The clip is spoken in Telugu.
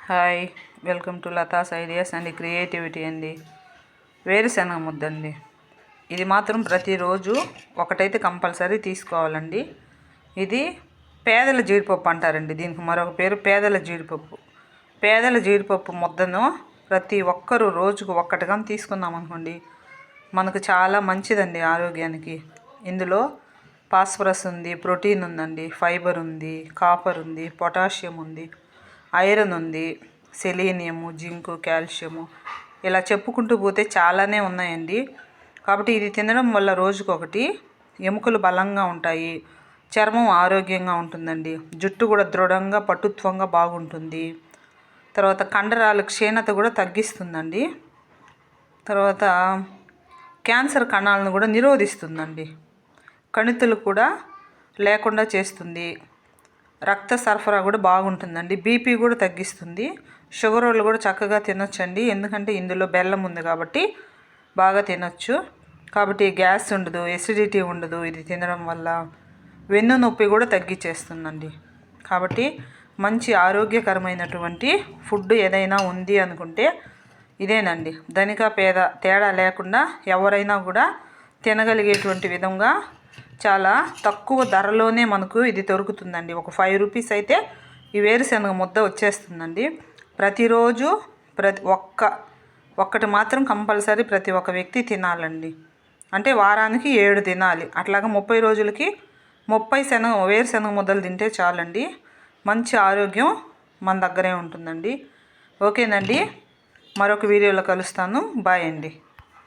Hi, welcome to Latha's ideas and creativity అండి. వేరుశనగ ముద్దండి. ఇది మాత్రం ప్రతిరోజు ఒకటైతే కంపల్సరీ తీసుకోవాలండి. ఇది పేదల జీడిపప్పు అంటారండి. దీనికి మరొక పేరు పేదల జీడిపప్పు. పేదల జీడిపప్పు ముద్దను ప్రతి ఒక్కరూ రోజుకు ఒక్కటిగా తీసుకున్నాం అనుకోండి, మనకు చాలా మంచిదండి ఆరోగ్యానికి. ఇందులో ఫాస్ఫరస్ ఉంది, ప్రోటీన్ ఉందండి, ఫైబర్ ఉంది, కాపర్ ఉంది, పొటాషియం ఉంది, ఐరన్ ఉంది, సెలీనియము, జింకు, కాల్షియము, ఇలా చెప్పుకుంటూ పోతే చాలానే ఉన్నాయండి. కాబట్టి ఇది తినడం వల్ల రోజుకొకటి ఎముకలు బలంగా ఉంటాయి, చర్మం ఆరోగ్యంగా ఉంటుందండి, జుట్టు కూడా దృఢంగా పటుత్వంగా బాగుంటుంది. తర్వాత కండరాల క్షీణత కూడా తగ్గిస్తుందండి. తర్వాత క్యాన్సర్ కణాలను కూడా నిరోధిస్తుందండి. కణితులు కూడా లేకుండా చేస్తుంది. రక్త సరఫరా కూడా బాగుంటుందండి. బీపీ కూడా తగ్గిస్తుంది. షుగర్ వాళ్ళు కూడా చక్కగా తినొచ్చండి, ఎందుకంటే ఇందులో బెల్లం ఉంది కాబట్టి బాగా తినొచ్చు. కాబట్టి గ్యాస్ ఉండదు, ఎసిడిటీ ఉండదు. ఇది తినడం వల్ల వెన్ను నొప్పి కూడా తగ్గించేస్తుందండి. కాబట్టి మంచి ఆరోగ్యకరమైనటువంటి ఫుడ్ ఏదైనా ఉంది అనుకుంటే ఇదేనండి. ధనిక పేద తేడా లేకుండా ఎవరైనా కూడా తినగలిగేటువంటి విధంగా చాలా తక్కువ ధరలోనే మనకు ఇది దొరుకుతుందండి. ఒక 5 రూపీస్ అయితే ఈ వేరుశనగ ముద్ద వచ్చేస్తుందండి. ప్రతిరోజు ఒక్కటి మాత్రం కంపల్సరీ ప్రతి ఒక్క వ్యక్తి తినాలండి. అంటే వారానికి 7 తినాలి. అట్లాగా 30 రోజులకి 30 వేరుశనగ ముద్దలు తింటే చాలండి. మంచి ఆరోగ్యం మన దగ్గరే ఉంటుందండి. ఓకేనండి, మరొక వీడియోలో కలుస్తాను. బాయ్ అండి.